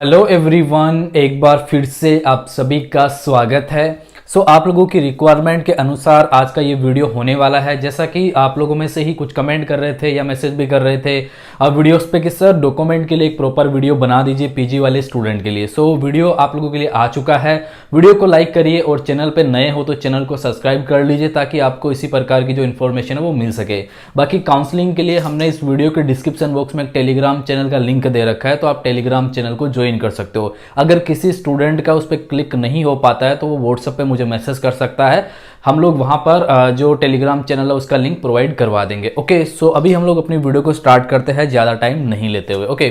Hello everyone, एक बार फिर से आप सभी का स्वागत है। आप लोगों की रिक्वायरमेंट के अनुसार आज का ये वीडियो होने वाला है। जैसा कि आप लोगों में से ही कुछ कमेंट कर रहे थे या मैसेज भी कर रहे थे वीडियोस पे कि सर डॉक्यूमेंट के लिए एक प्रॉपर वीडियो बना दीजिए पीजी वाले स्टूडेंट के लिए। वीडियो आप लोगों के लिए आ चुका है। वीडियो को लाइक करिए और चैनल पे नए हो तो चैनल को सब्सक्राइब कर लीजिए ताकि आपको इसी प्रकार की जो इन्फॉर्मेशन है वो मिल सके। बाकी काउंसलिंग के लिए हमने इस वीडियो के डिस्क्रिप्शन बॉक्स में एक टेलीग्राम चैनल का लिंक दे रखा है, तो आप टेलीग्राम चैनल को ज्वाइन कर सकते हो। अगर किसी स्टूडेंट का उस पर क्लिक नहीं हो पाता है तो वो व्हाट्सएप पे मुझे मैसेज कर सकता है। हम लोग वहां पर जो टेलीग्राम चैनल है उसका लिंक प्रोवाइड करवा देंगे। ओके, सो अभी हम लोग अपनी वीडियो को स्टार्ट करते हैं ज़्यादा टाइम नहीं लेते हुए। ओके,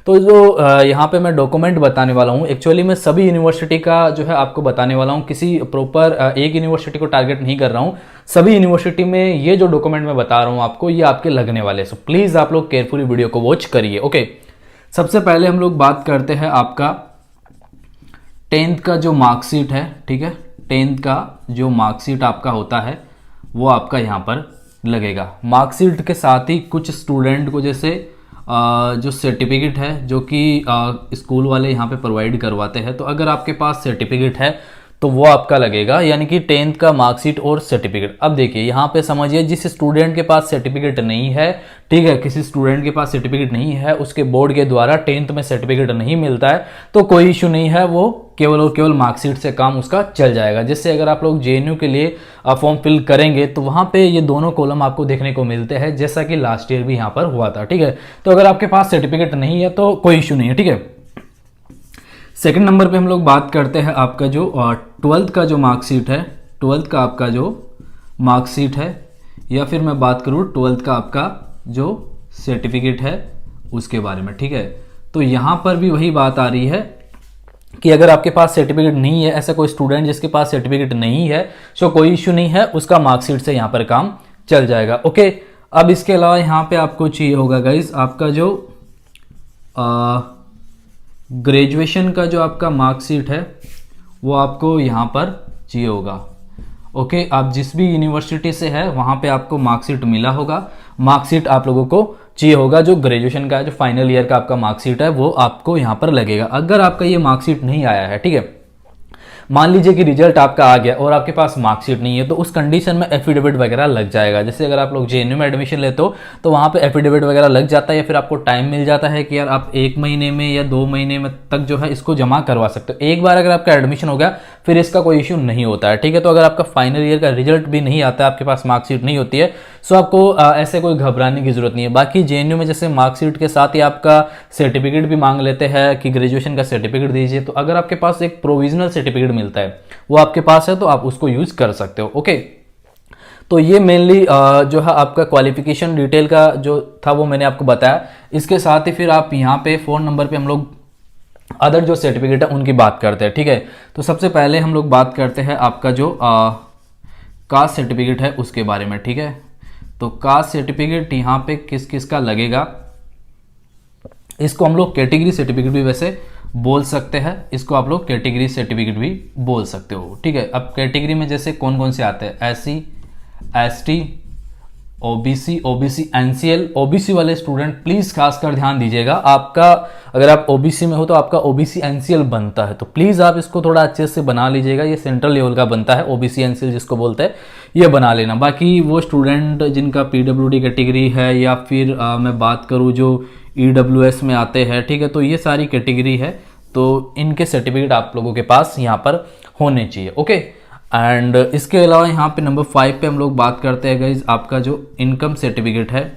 तो जो यहाँ पे मैं डॉक्यूमेंट बताने वाला हूँ, एक्चुअली मैं सभी यूनिवर्सिटी का जो है आपको बताने वाला हूँ। किसी प्रॉपर एक यूनिवर्सिटी को टारगेट नहीं कर रहा हूँ। सभी यूनिवर्सिटी में ये जो डॉक्यूमेंट मैं बता रहा हूँ आपको, ये आपके लगने वाले। सो प्लीज़ आप लोग केयरफुली वीडियो को वॉच करिए। ओके, सबसे पहले हम लोग बात करते हैं आपका 10th का जो मार्कशीट है। ठीक है, 10th का जो मार्कशीट आपका होता है वो आपका यहाँ पर लगेगा। मार्कशीट के साथ ही कुछ स्टूडेंट को जैसे जो सर्टिफिकेट है जो कि स्कूल वाले यहाँ पे प्रोवाइड करवाते हैं, तो अगर आपके पास सर्टिफिकेट है तो वो आपका लगेगा, यानी कि 10th का मार्कशीट और सर्टिफिकेट। अब देखिए यहाँ पे समझिए, जिस स्टूडेंट के पास सर्टिफिकेट नहीं है, ठीक है, किसी स्टूडेंट के पास सर्टिफिकेट नहीं है, उसके बोर्ड के द्वारा 10th में सर्टिफिकेट नहीं मिलता है तो कोई इशू नहीं है, वो केवल और केवल मार्कशीट से काम उसका चल जाएगा। जिससे अगर आप लोग जेएनयू के लिए फॉर्म फिल करेंगे तो वहां पे ये दोनों कॉलम आपको देखने को मिलते हैं, जैसा कि लास्ट ईयर भी यहाँ पर हुआ था। ठीक है, तो अगर आपके पास सर्टिफिकेट नहीं है तो कोई इशू नहीं है। ठीक है, सेकंड नंबर पे हम लोग बात करते हैं आपका जो 12th का जो मार्कशीट है। 12th का आपका जो मार्कशीट है, या फिर मैं बात करूँ 12th का आपका जो सर्टिफिकेट है उसके बारे में। ठीक है, तो यहाँ पर भी वही बात आ रही है कि अगर आपके पास सर्टिफिकेट नहीं है, ऐसा कोई स्टूडेंट जिसके पास सर्टिफिकेट नहीं है, सो कोई इशू नहीं है, उसका मार्कशीट से यहाँ पर काम चल जाएगा। ओके, अब इसके अलावा यहाँ पे आपको चाहिए होगा गाइज आपका जो ग्रेजुएशन का जो आपका मार्कशीट है वो आपको यहाँ पर चाहिए होगा। ओके, आप जिस भी यूनिवर्सिटी से है वहाँ पे आपको मार्कशीट मिला होगा। मार्कशीट आप लोगों को चाहिए होगा, जो ग्रेजुएशन का जो फाइनल ईयर का आपका मार्कशीट है वो आपको यहाँ पर लगेगा। अगर आपका ये मार्कशीट नहीं आया है, ठीक है, मान लीजिए कि रिजल्ट आपका आ गया और आपके पास मार्कशीट नहीं है, तो उस कंडीशन में एफिडेविट वगैरह लग जाएगा। जैसे अगर आप लोग जेएनयू में एडमिशन लेते हो तो वहाँ पे एफिडेविट वगैरह लग जाता है, या फिर आपको टाइम मिल जाता है कि यार आप 1 महीने में या 2 महीने में तक जो है इसको जमा करवा सकते हो। एक बार अगर आपका एडमिशन हो गया फिर इसका कोई इशू नहीं होता है। ठीक है, तो अगर आपका फाइनल ईयर का रिजल्ट भी नहीं आता है, आपके पास मार्कशीट नहीं होती है, सो आपको ऐसे कोई घबराने की जरूरत नहीं है। बाकी जेएनयू में जैसे मार्कशीट के साथ ही आपका सर्टिफिकेट भी मांग लेते हैं कि ग्रेजुएशन का सर्टिफिकेट दीजिए, तो अगर आपके पास एक प्रोविजनल सर्टिफिकेट मिलता है वो आपके पास है तो आप उसको यूज कर सकते हो। ओके, तो ये मेनली जो है आपका क्वालिफिकेशन डिटेल का जो था वो मैंने आपको बताया। इसके साथ ही फिर आप यहाँ पे 4 नंबर पे हम लोग अदर जो सर्टिफिकेट है उनकी बात करते हैं। ठीक है, तो सबसे पहले हम लोग बात करते हैं आपका जो कास्ट सर्टिफिकेट है उसके बारे में। ठीक है, तो कास्ट सर्टिफिकेट यहाँ पे किस किस का लगेगा, इसको हम लोग कैटेगरी सर्टिफिकेट भी वैसे बोल सकते हैं, इसको आप लोग कैटेगरी सर्टिफिकेट भी बोल सकते हो। ठीक है, अब कैटेगरी में जैसे कौन कौन से आते हैं, SC, ST, OBC, OBC NCL. OBC वाले स्टूडेंट प्लीज खासकर ध्यान दीजिएगा, आपका अगर आप ओबीसी में हो तो आपका ओबीसी एनसीएल बनता है, तो प्लीज आप इसको थोड़ा अच्छे से बना लीजिएगा। ये सेंट्रल लेवल का बनता है, ओबीसी एनसीएल जिसको बोलते हैं, ये बना लेना। बाकी वो स्टूडेंट जिनका पीडब्ल्यूडी कैटेगरी है, या फिर मैं बात करूँ जो ईडब्ल्यूएस में आते हैं, ठीक है, तो ये सारी कैटेगरी है, तो इनके सर्टिफिकेट आप लोगों के पास यहाँ पर होने चाहिए। ओके, एंड इसके अलावा यहाँ पे नंबर 5 पे हम लोग बात करते हैं गाइज, आपका जो इनकम सर्टिफिकेट है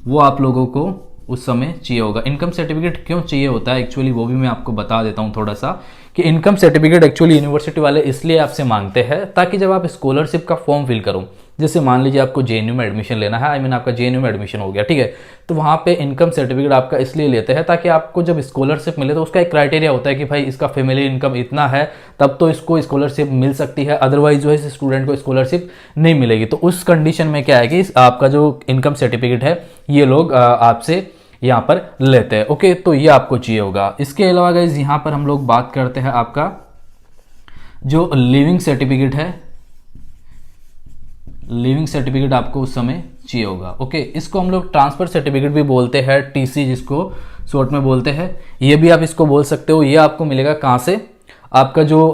वो आप लोगों को उस समय चाहिए होगा। इनकम सर्टिफिकेट क्यों चाहिए होता है एक्चुअली वो भी मैं आपको बता देता हूँ थोड़ा सा, कि इनकम सर्टिफिकेट एक्चुअली यूनिवर्सिटी वाले इसलिए आपसे मांगते हैं ताकि जब आप स्कॉलरशिप का फॉर्म फिल करो, जैसे मान लीजिए आपको जेएनयू में एडमिशन लेना है, आई मीन आपका जेएनयू में एडमिशन हो गया, ठीक है, तो वहाँ पे इनकम सर्टिफिकेट आपका इसलिए लेते हैं ताकि आपको जब स्कॉलरशिप मिले तो उसका एक क्राइटेरिया होता है कि भाई इसका फैमिली इनकम इतना है तब तो इसको स्कॉलरशिप मिल सकती है, अदरवाइज जो है इस स्टूडेंट को स्कॉलरशिप नहीं मिलेगी। तो उस कंडीशन में क्या है कि आपका जो इनकम सर्टिफिकेट है ये लोग आपसे यहाँ पर लेते हैं। ओके, तो ये आपको चाहिए होगा। इसके अलावा गाइज यहाँ पर हम लोग बात करते हैं आपका जो लिविंग सर्टिफिकेट है। लिविंग सर्टिफिकेट आपको उस समय चाहिए होगा। ओके, इसको हम लोग ट्रांसफर सर्टिफिकेट भी बोलते हैं, टीसी जिसको शॉर्ट में बोलते हैं, ये भी आप इसको बोल सकते हो। ये आपको मिलेगा कहाँ से, आपका जो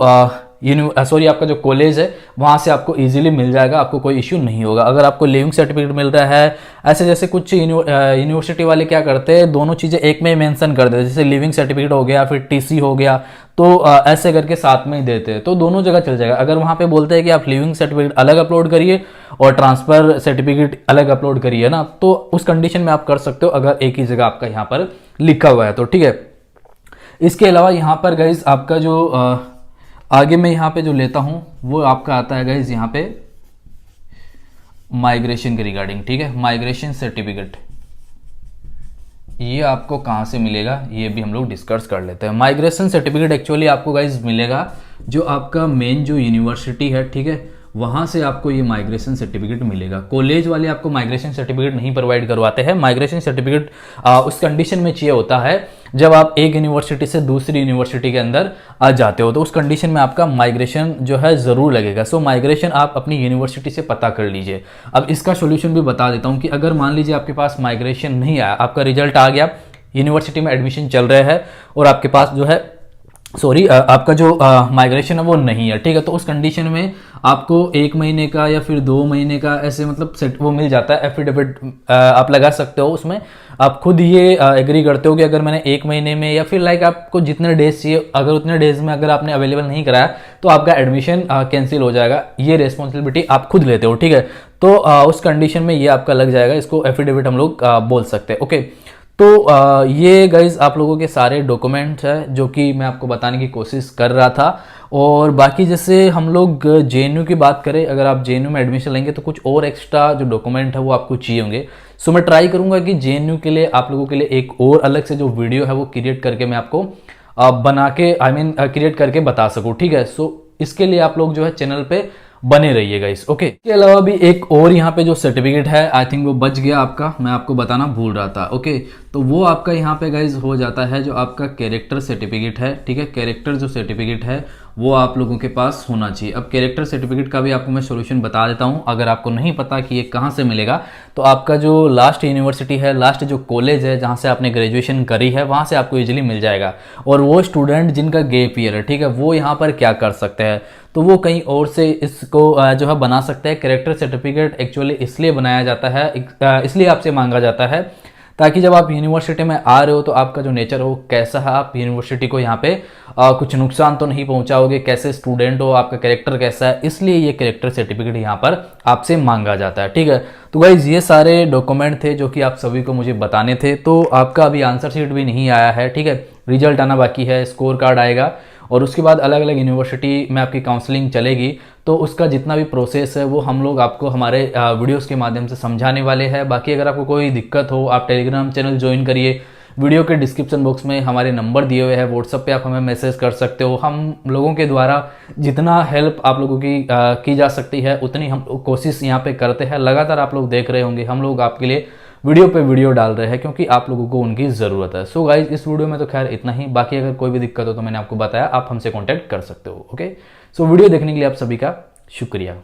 आपका जो कॉलेज है वहाँ से आपको इजीली मिल जाएगा, आपको कोई इश्यू नहीं होगा। अगर आपको लिविंग सर्टिफिकेट मिल रहा है, ऐसे जैसे कुछ यूनिवर्सिटी वाले क्या करते हैं, दोनों चीज़ें एक में ही मेंशन कर देते हैं, जैसे लिविंग सर्टिफिकेट हो गया फिर टीसी हो गया, तो ऐसे करके साथ में ही देते हैं, तो दोनों जगह चल जाएगा। अगर वहाँ पे बोलते हैं कि आप लिविंग सर्टिफिकेट अलग अपलोड करिए और ट्रांसफर सर्टिफिकेट अलग अपलोड करिए ना, तो उस कंडीशन में आप कर सकते हो, अगर एक ही जगह आपका यहाँ पर लिखा हुआ है तो, ठीक है। इसके अलावा यहाँ पर गाइज आपका जो आगे मैं यहाँ पे जो लेता हूँ वो आपका आता है गाइज यहाँ पे माइग्रेशन के रिगार्डिंग, ठीक है। माइग्रेशन सर्टिफिकेट ये आपको कहाँ से मिलेगा ये भी हम लोग डिस्कस कर लेते हैं। माइग्रेशन सर्टिफिकेट एक्चुअली आपको गाइज मिलेगा जो आपका मेन जो यूनिवर्सिटी है, ठीक है, वहाँ से आपको ये माइग्रेशन सर्टिफिकेट मिलेगा। कॉलेज वाले आपको माइग्रेशन सर्टिफिकेट नहीं प्रोवाइड करवाते हैं। माइग्रेशन सर्टिफिकेट उस कंडीशन में चाहिए होता है जब आप एक यूनिवर्सिटी से दूसरी यूनिवर्सिटी के अंदर आ जाते हो, तो उस कंडीशन में आपका माइग्रेशन जो है ज़रूर लगेगा। सो माइग्रेशन आप अपनी यूनिवर्सिटी से पता कर लीजिए। अब इसका सोल्यूशन भी बता देता हूँ कि अगर मान लीजिए आपके पास माइग्रेशन नहीं आया, आपका रिजल्ट आ गया, यूनिवर्सिटी में एडमिशन चल रहा है और आपके पास जो है आपका जो माइग्रेशन है वो नहीं है, ठीक है, तो उस कंडीशन में आपको 1 महीने का या फिर 2 महीने का ऐसे मतलब सेट वो मिल जाता है, एफिडेविट आप लगा सकते हो। उसमें आप खुद ये एग्री करते हो कि अगर मैंने 1 महीने में या फिर लाइक आपको जितने डेज चाहिए, अगर उतने डेज में अगर आपने अवेलेबल नहीं कराया तो आपका एडमिशन कैंसिल हो जाएगा। ये रिस्पॉन्सिबिलिटी आप खुद लेते हो, ठीक है, तो उस कंडीशन में ये आपका लग जाएगा, इसको एफिडेविट हम लोग बोल सकते हैं। ओके, तो ये गाइज आप लोगों के सारे डॉक्यूमेंट्स हैं जो कि मैं आपको बताने की कोशिश कर रहा था। और बाकी जैसे हम लोग जेएनयू की बात करें, अगर आप जेएनयू में एडमिशन लेंगे तो कुछ और एक्स्ट्रा जो डॉक्यूमेंट है वो आपको चाहिए होंगे। सो मैं ट्राई करूंगा कि जेएनयू के लिए आप लोगों के लिए एक और अलग से जो वीडियो है वो क्रिएट करके मैं आपको बना के क्रिएट करके बता सकूँ, ठीक है। सो इसके लिए आप लोग जो है चैनल पे बने रहिएगा इस। ओके, इसके अलावा भी एक और यहाँ पे जो सर्टिफिकेट है, आई थिंक वो बच गया आपका, मैं आपको बताना भूल रहा था। ओके, तो वो आपका यहाँ पे गाइज हो जाता है जो आपका कैरेक्टर सर्टिफिकेट है, ठीक है। कैरेक्टर जो सर्टिफिकेट है वो आप लोगों के पास होना चाहिए। अब कैरेक्टर सर्टिफिकेट का भी आपको मैं सोल्यूशन बता देता हूँ। अगर आपको नहीं पता कि ये कहाँ से मिलेगा, तो आपका जो लास्ट यूनिवर्सिटी है, लास्ट जो कॉलेज है जहाँ से आपने ग्रेजुएशन करी है, वहाँ से आपको इजीली मिल जाएगा। और वो स्टूडेंट जिनका गैप ईयर है, ठीक है, वो यहाँ पर क्या कर सकते हैं, तो वो कहीं और से इसको जो है बना सकते हैं। कैरेक्टर सर्टिफिकेट एक्चुअली इसलिए बनाया जाता है, इसलिए आपसे मांगा जाता है ताकि जब आप यूनिवर्सिटी में आ रहे हो तो आपका जो नेचर हो कैसा है, आप यूनिवर्सिटी को यहाँ पे कुछ नुकसान तो नहीं पहुंचाओगे, कैसे स्टूडेंट हो, आपका कैरेक्टर कैसा है, इसलिए ये कैरेक्टर सर्टिफिकेट यहाँ पर आपसे मांगा जाता है, ठीक है। तो गाइज ये सारे डॉक्यूमेंट थे जो कि आप सभी को मुझे बताने थे। तो आपका अभी आंसर शीट भी नहीं आया है, ठीक है, रिजल्ट आना बाकी है, स्कोर कार्ड आएगा और उसके बाद अलग अलग यूनिवर्सिटी में आपकी काउंसलिंग चलेगी। तो उसका जितना भी प्रोसेस है वो हम लोग आपको हमारे वीडियोस के माध्यम से समझाने वाले हैं। बाकी अगर आपको कोई दिक्कत हो, आप टेलीग्राम चैनल ज्वाइन करिए, वीडियो के डिस्क्रिप्शन बॉक्स में हमारे नंबर दिए हुए हैं, व्हाट्सएप पे आप हमें मैसेज कर सकते हो। हम लोगों के द्वारा जितना हेल्प आप लोगों की जा सकती है उतनी हम कोशिश यहाँ पे करते हैं। लगातार आप लोग देख रहे होंगे हम लोग आपके लिए वीडियो पे वीडियो डाल रहे हैं क्योंकि आप लोगों को उनकी ज़रूरत है। सो गाइज इस वीडियो में तो खैर इतना ही। बाकी अगर कोई भी दिक्कत हो तो मैंने आपको बताया, आप हमसे कॉन्टैक्ट कर सकते हो। ओके, सो वीडियो देखने के लिए आप सभी का शुक्रिया।